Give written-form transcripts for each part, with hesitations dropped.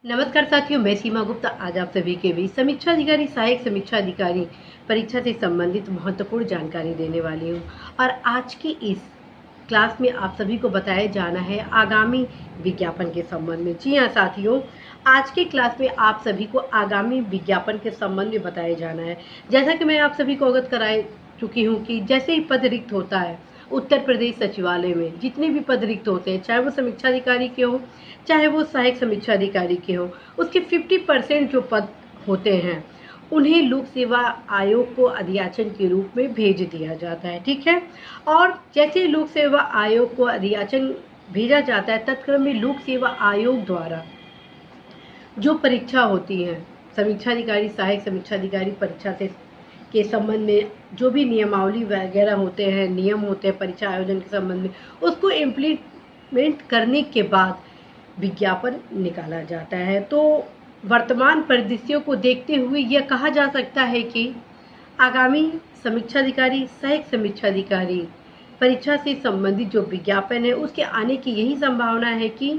नमस्कार साथियों, मैं सीमा गुप्ता आज आप सभी के बीच समीक्षा अधिकारी, सहायक समीक्षा अधिकारी परीक्षा से संबंधित महत्वपूर्ण जानकारी देने वाली हूँ। और आज की इस क्लास में आप सभी को बताया जाना है आगामी विज्ञापन के संबंध में। जी हाँ साथियों, आज के क्लास में आप सभी को आगामी विज्ञापन के संबंध में बताया जाना है। जैसा कि मैं आप सभी को अवगत करा चुकी हूँ कि जैसे ही पद रिक्त होता है उत्तर प्रदेश सचिवालय में, जितने भी पद रिक्त होते हैं, चाहे वो समीक्षा अधिकारी के हो, चाहे वो सहायक समीक्षा अधिकारी के हो, उसके 50% जो पद होते हैं उन्हें लोक सेवा आयोग को अधियाचन के रूप में भेज दिया जाता है। ठीक है। और जैसे लोक सेवा आयोग को अधियाचन भेजा जाता है, तत्क्रम में लोक सेवा आयोग द्वारा जो परीक्षा होती है, समीक्षा अधिकारी, सहायक समीक्षा अधिकारी परीक्षा से के संबंध में जो भी नियमावली वगैरह होते हैं, नियम होते हैं परीक्षा आयोजन के संबंध में, उसको इम्प्लीमेंट करने के बाद विज्ञापन निकाला जाता है। तो वर्तमान परिदृश्यों को देखते हुए यह कहा जा सकता है कि आगामी समीक्षा अधिकारी, सहायक समीक्षा अधिकारी परीक्षा से संबंधित जो विज्ञापन है उसके आने की यही संभावना है कि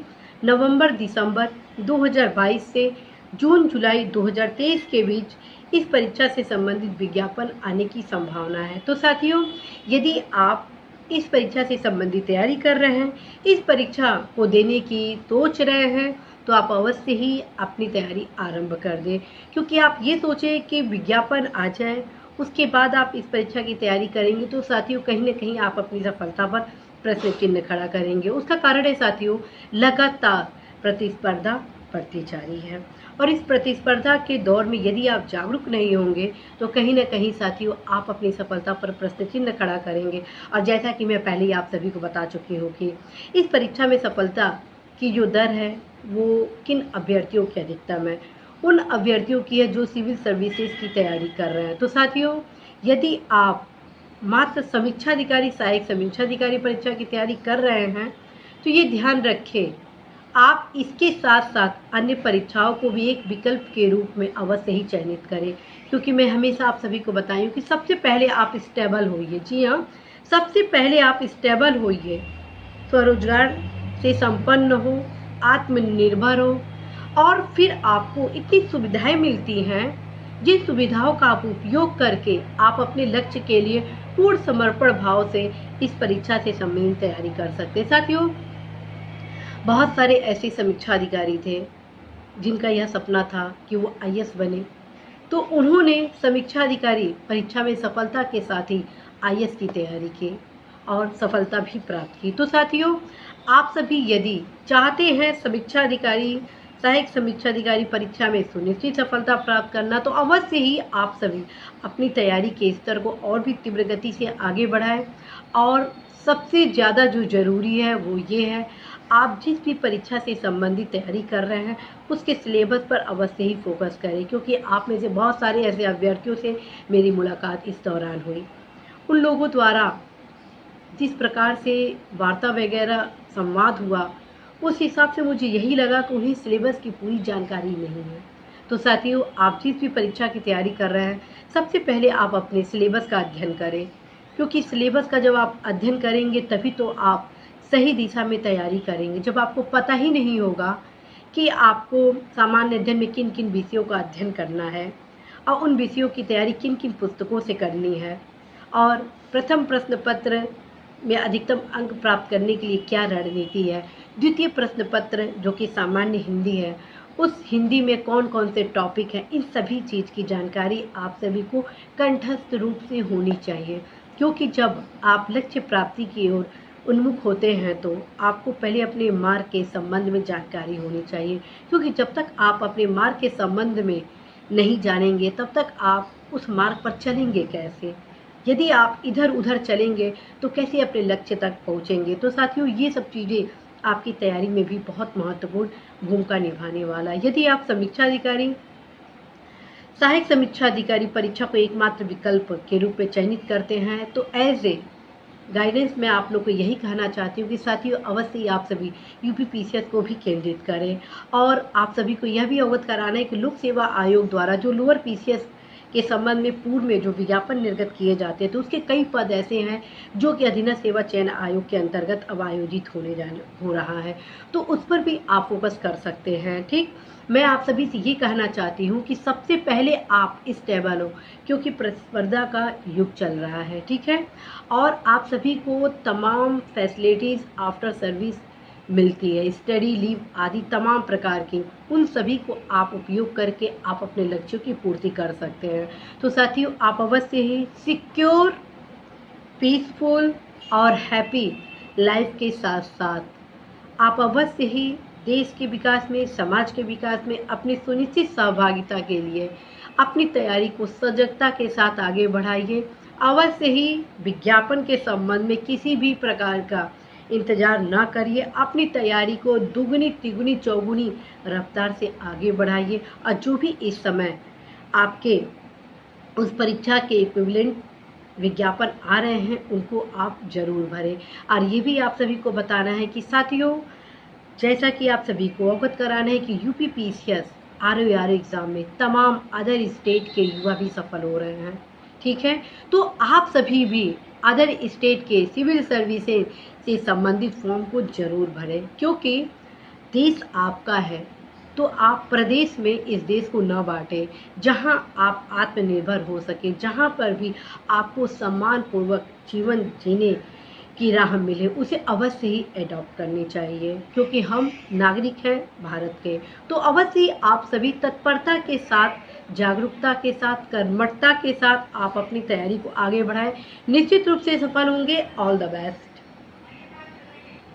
नवंबर दिसंबर 2022 से जून जुलाई 2023 के बीच इस परीक्षा से संबंधित विज्ञापन आने की संभावना है। तो साथियों, यदि आप इस परीक्षा से संबंधित तैयारी कर रहे हैं, इस परीक्षा को देने की सोच रहे हैं, तो आप अवश्य ही अपनी तैयारी आरंभ कर दें। क्योंकि आप ये सोचें कि विज्ञापन आ जाए उसके बाद आप इस परीक्षा की तैयारी करेंगे, तो साथियों कहीं ना कहीं आप अपनी सफलता पर प्रश्न चिन्ह खड़ा करेंगे। उसका कारण है साथियों, लगातार प्रतिस्पर्धा बढ़ती जा रही है। और इस प्रतिस्पर्धा के दौर में यदि आप जागरूक नहीं होंगे तो कहीं ना कहीं साथियों आप अपनी सफलता पर प्रश्न चिन्ह खड़ा करेंगे। और जैसा कि मैं पहले ही आप सभी को बता चुकी हूँ कि इस परीक्षा में सफलता की जो दर है वो किन अभ्यर्थियों की अधिकतम है, उन अभ्यर्थियों की है जो सिविल सर्विसेज की तैयारी कर रहे हैं। तो साथियों, यदि आप मात्र समीक्षा अधिकारी, सहायक समीक्षा अधिकारी परीक्षा की तैयारी कर रहे हैं तो ये ध्यान रखें, आप इसके साथ साथ अन्य परीक्षाओं को भी एक विकल्प के रूप में अवश्य ही चयनित करें। क्योंकि मैं हमेशा आप सभी को बताई हूँ कि सबसे पहले आप स्टेबल होइए। जी हाँ, सबसे पहले आप स्टेबल होइए, स्वरोजगार से संपन्न हो, आत्मनिर्भर हो, और फिर आपको इतनी सुविधाएं मिलती हैं जिन सुविधाओं का आप उपयोग करके आप अपने लक्ष्य के लिए पूर्ण समर्पण भाव से इस परीक्षा से संबंधित तैयारी कर सकते हैं। साथियों, बहुत सारे ऐसे समीक्षा अधिकारी थे जिनका यह सपना था कि वो आईएएस बने, तो उन्होंने समीक्षा अधिकारी परीक्षा में सफलता के साथ ही आईएएस की तैयारी की और सफलता भी प्राप्त की। तो साथियों, आप सभी यदि चाहते हैं समीक्षा अधिकारी, सहायक समीक्षा अधिकारी परीक्षा में सुनिश्चित सफलता प्राप्त करना, तो अवश्य ही आप सभी अपनी तैयारी के स्तर को और भी तीव्र गति से आगे बढ़ाएं। और सबसे ज़्यादा जो जरूरी है वो ये है, आप जिस भी परीक्षा से संबंधित तैयारी कर रहे हैं उसके सिलेबस पर अवश्य ही फोकस करें। क्योंकि आप में से बहुत सारे ऐसे अभ्यर्थियों से मेरी मुलाकात इस दौरान हुई, उन लोगों द्वारा जिस प्रकार से वार्ता वगैरह संवाद हुआ, उस हिसाब से मुझे यही लगा कि उन्हें सिलेबस की पूरी जानकारी नहीं है। तो साथियों, आप जिस भी परीक्षा की तैयारी कर रहे हैं, सबसे पहले आप अपने सिलेबस का अध्ययन करें। क्योंकि सिलेबस का जब आप अध्ययन करेंगे तभी तो आप सही दिशा में तैयारी करेंगे। जब आपको पता ही नहीं होगा कि आपको सामान्य अध्ययन में किन किन विषयों का अध्ययन करना है और उन विषयों की तैयारी किन किन पुस्तकों से करनी है, और प्रथम प्रश्न पत्र में अधिकतम अंक प्राप्त करने के लिए क्या रणनीति है, द्वितीय प्रश्न पत्र जो कि सामान्य हिंदी है, उस हिंदी में कौन कौन से टॉपिक हैं, इन सभी चीज़ की जानकारी आप सभी को कंठस्थ रूप से होनी चाहिए। क्योंकि जब आप लक्ष्य प्राप्ति की ओर उन्मुख होते हैं तो आपको पहले अपने मार्ग के संबंध में जानकारी होनी चाहिए। क्योंकि जब तक आप अपने मार्ग के संबंध में नहीं जानेंगे तब तक आप उस मार्ग पर चलेंगे कैसे। यदि आप इधर उधर चलेंगे तो कैसे अपने लक्ष्य तक पहुंचेंगे। तो साथियों, ये सब चीज़ें आपकी तैयारी में भी बहुत महत्वपूर्ण भूमिका निभाने वाला है। यदि आप समीक्षा अधिकारी, सहायक समीक्षा अधिकारी परीक्षा को एकमात्र विकल्प के रूप में चयनित करते हैं, तो एज ए गाइडेंस मैं आप लोग को यही कहना चाहती हूँ कि साथियों अवश्य ही आप सभी यूपीपीसीएस को भी केंद्रित करें। और आप सभी को यह भी अवगत कराना है कि लोक सेवा आयोग द्वारा जो लोअर पीसीएस के संबंध में पूर्व में जो विज्ञापन निर्गत किए जाते हैं, तो उसके कई पद ऐसे हैं जो कि अधीनस्थ सेवा चयन आयोग के अंतर्गत अब आयोजित हो रहा है, तो उस पर भी आप फोकस कर सकते हैं। ठीक, मैं आप सभी से ये कहना चाहती हूँ कि सबसे पहले आप स्टेबल हो, क्योंकि प्रतिस्पर्धा का युग चल रहा है। ठीक है, और आप सभी को तमाम फैसिलिटीज़ आफ्टर सर्विस मिलती है, स्टडी लीव आदि तमाम प्रकार की, उन सभी को आप उपयोग करके आप अपने लक्ष्यों की पूर्ति कर सकते हैं। तो साथियों, आप अवश्य ही सिक्योर, पीसफुल और हैप्पी लाइफ के साथ साथ आप अवश्य ही देश के विकास में, समाज के विकास में अपनी सुनिश्चित सहभागिता के लिए अपनी तैयारी को सजगता के साथ आगे बढ़ाइए। अवश्य ही विज्ञापन के संबंध में किसी भी प्रकार का इंतजार ना करिए, अपनी तैयारी को दुगनी तिगुनी चौगुनी रफ्तार से आगे बढ़ाइए, और जो भी इस समय आपके उस परीक्षा के इक्विवेलेंट विज्ञापन आ रहे हैं उनको आप जरूर भरें। और ये भी आप सभी को बताना है कि साथियों, जैसा कि आप सभी को अवगत कराना है कि यूपीपीसीएस आरओआर एग्जाम में तमाम अदर स्टेट के युवा भी सफल हो रहे हैं। ठीक है, तो आप सभी भी अदर स्टेट के सिविल सर्विसेज से संबंधित फॉर्म को जरूर भरें, क्योंकि देश आपका है, तो आप प्रदेश में इस देश को न बांटें। जहां आप आत्मनिर्भर हो सके, जहां पर भी आपको सम्मानपूर्वक जीवन जीने की राह मिले, उसे अवश्य ही एडॉप्ट करनी चाहिए, क्योंकि हम नागरिक हैं भारत के। तो अवश्य ही आप सभी तत्परता के साथ, जागरूकता के साथ, कर्मठता के साथ आप अपनी तैयारी को आगे बढ़ाएं। निश्चित रूप से सफल होंगे। All the best.